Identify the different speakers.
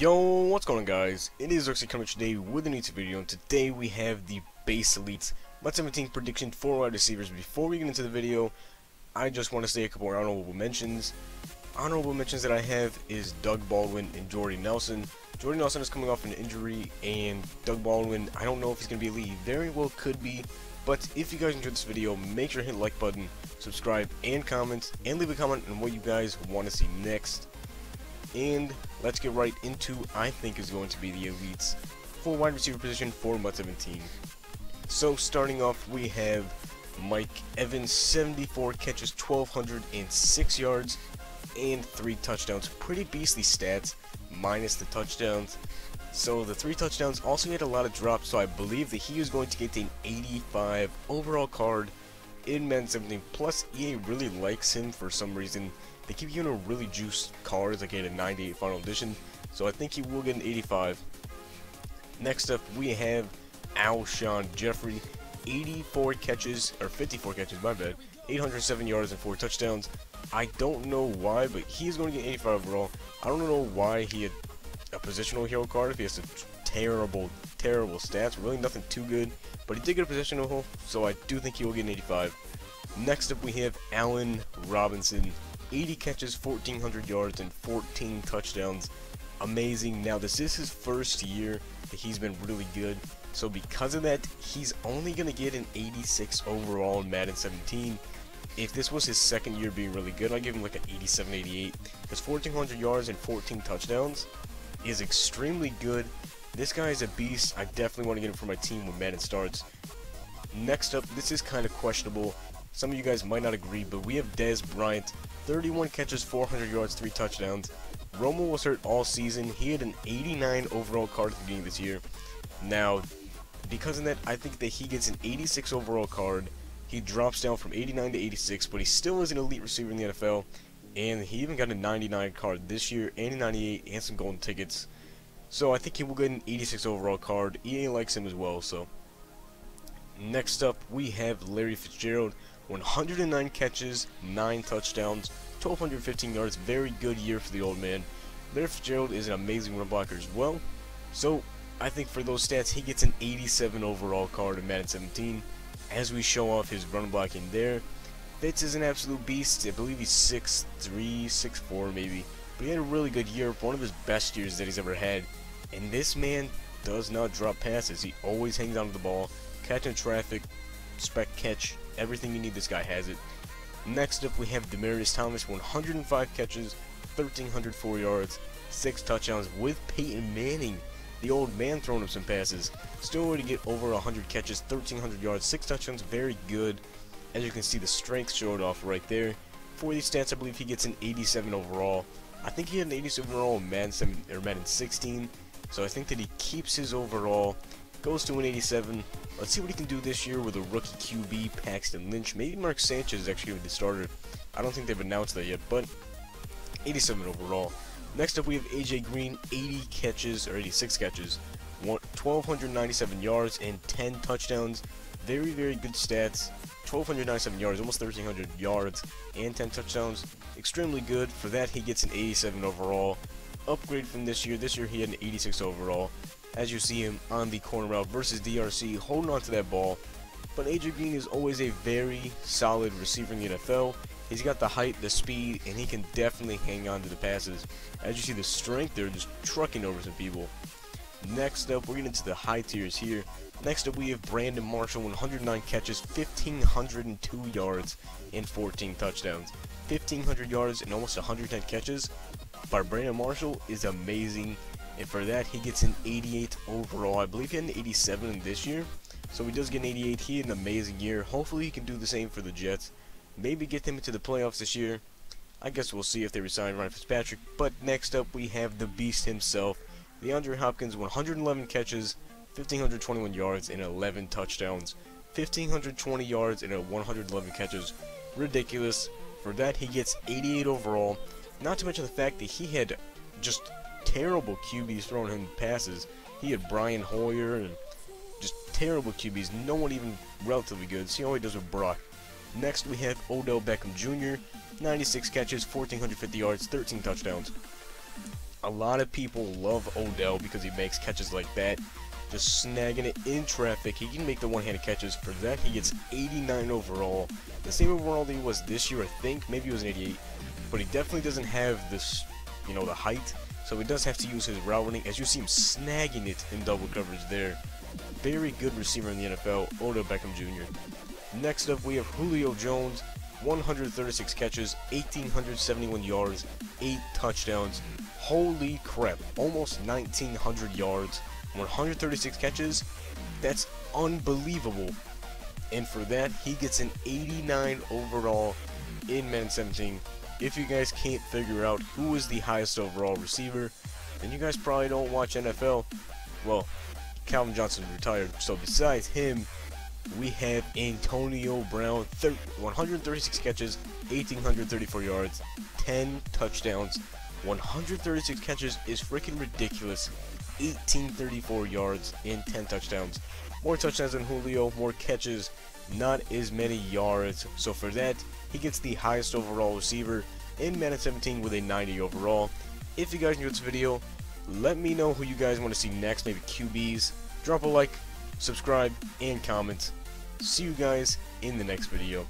Speaker 1: Yo, what's going on, guys? It is Oxy coming today with a new video, and today we have the base elites Madden 17 prediction for wide receivers. Before we get into the video, I just want to say a couple of honorable mentions. Honorable mentions that I have is Doug Baldwin and Jordy Nelson. Jordy Nelson is coming off an injury, and Doug Baldwin, I don't know if he's going to be elite. Very well could be, but if you guys enjoyed this video, make sure to hit the like button, subscribe, and comment, and leave a comment on what you guys want to see next. And let's get right into I think is going to be the elites for wide receiver position for Madden 17. So starting off, we have Mike Evans, 74 catches, 1,206 yards, and 3 touchdowns. Pretty beastly stats, minus the touchdowns. So the 3 touchdowns, also had a lot of drops, so I believe that he is going to get an 85 overall card in Madden 17. Plus, EA really likes him for some reason. They keep giving him really juiced cards, like he had a 98 final edition, so I think he will get an 85. Next up, we have Alshon Jeffrey, 84 catches, or 54 catches, my bad, 807 yards and 4 touchdowns. I don't know why, but he's going to get 85 overall. I don't know why he had a positional hero card if he has some terrible stats, really nothing too good, but he did get a positional, so I do think he will get an 85. Next up, we have Allen Robinson, 80 catches, 1,400 yards, and 14 touchdowns. Amazing. Now, this is his first year that he's been really good, so because of that, he's only going to get an 86 overall in Madden 17. If this was his second year being really good, I'd give him like an 87, 88, because 1,400 yards and 14 touchdowns is extremely good. This guy is a beast. I definitely want to get him for my team when Madden starts. Next up, this is kind of questionable. Some of you guys might not agree, but we have Dez Bryant, 31 catches, 400 yards, 3 touchdowns. Romo was hurt all season. He had an 89 overall card at the beginning of this year. Now, because of that, I think that he gets an 86 overall card. He drops down from 89 to 86, but he still is an elite receiver in the NFL. And he even got a 99 card this year, and a 98, and some golden tickets. So I think he will get an 86 overall card. EA likes him as well, so. Next up, we have Larry Fitzgerald, 109 catches, 9 touchdowns, 1,215 yards. Very good year for the old man. Larry Fitzgerald is an amazing run blocker as well. So I think for those stats, he gets an 87 overall card in Madden 17. As we show off his run blocking there, Fitz is an absolute beast. I believe he's 6'3", 6'4", maybe. But he had a really good year, one of his best years that he's ever had. And this man does not drop passes. He always hangs on to the ball, catching traffic, spec catch, everything you need, this guy has it. Next up, we have Demaryius Thomas, 105 catches, 1,304 yards, 6 touchdowns with Peyton Manning, the old man, throwing him some passes. Still going to get over 100 catches, 1,300 yards, 6 touchdowns, very good. As you can see, the strength showed off right there. For these stats, I believe he gets an 87 overall. I think he had an 87 overall in Madden 16, so I think that he keeps his overall, goes to an 87. Let's see what he can do this year with a rookie QB, Paxton Lynch. Maybe Mark Sanchez is actually going to be the starter. I don't think they've announced that yet, but 87 overall. Next up, we have AJ Green, 80 catches, or 86 catches, 1,297 yards, and 10 touchdowns. Very, very good stats. 1,297 yards, almost 1,300 yards, and 10 touchdowns. Extremely good. For that, he gets an 87 overall. Upgrade from this year. This year, he had an 86 overall. As you see him on the corner route versus DRC, holding on to that ball. But AJ Green is always a very solid receiver in the NFL. He's got the height, the speed, and he can definitely hang on to the passes. As you see the strength there, just trucking over some people. Next up, we're getting into the high tiers here. Next up, we have Brandon Marshall, 109 catches, 1,502 yards, and 14 touchdowns. 1,500 yards and almost 110 catches by Brandon Marshall is amazing. And for that, he gets an 88 overall. I believe he had an 87 in this year, so he does get an 88. He had an amazing year. Hopefully, he can do the same for the Jets. Maybe get them into the playoffs this year. I guess we'll see if they resign Ryan Fitzpatrick. But next up, we have the beast himself, DeAndre Hopkins, 111 catches, 1,521 yards, and 11 touchdowns. 1,520 yards and 111 catches. Ridiculous. For that, he gets 88 overall. Not to mention the fact that he had just terrible QBs throwing him passes. He had Brian Hoyer and just terrible QBs. No one even relatively good. See how he does with Brock. Next, we have Odell Beckham Jr., 96 catches, 1,450 yards, 13 touchdowns. A lot of people love Odell because he makes catches like that, just snagging it in traffic. He can make the one-handed catches. For that, he gets 89 overall. The same overall that he was this year, I think. Maybe it was an 88. But he definitely doesn't have this, you know, the height. So he does have to use his route running. As you see him snagging it in double coverage there. Very good receiver in the NFL, Odell Beckham Jr. Next up, we have Julio Jones. 136 catches, 1,871 yards, 8 touchdowns. Holy crap, almost 1,900 yards, 136 catches. That's unbelievable. And for that, he gets an 89 overall in Madden 17. If you guys can't figure out who is the highest overall receiver, then you guys probably don't watch NFL. Well, Calvin Johnson retired, so besides him, we have Antonio Brown, 136 catches, 1,834 yards, 10 touchdowns. 136 catches is freaking ridiculous. 1,834 yards and 10 touchdowns. More touchdowns than Julio, more catches, not as many yards. So for that, he gets the highest overall receiver in Madden 17 with a 90 overall. If you guys enjoyed this video, let me know who you guys want to see next, maybe QBs. Drop a like, subscribe, and comment. See you guys in the next video.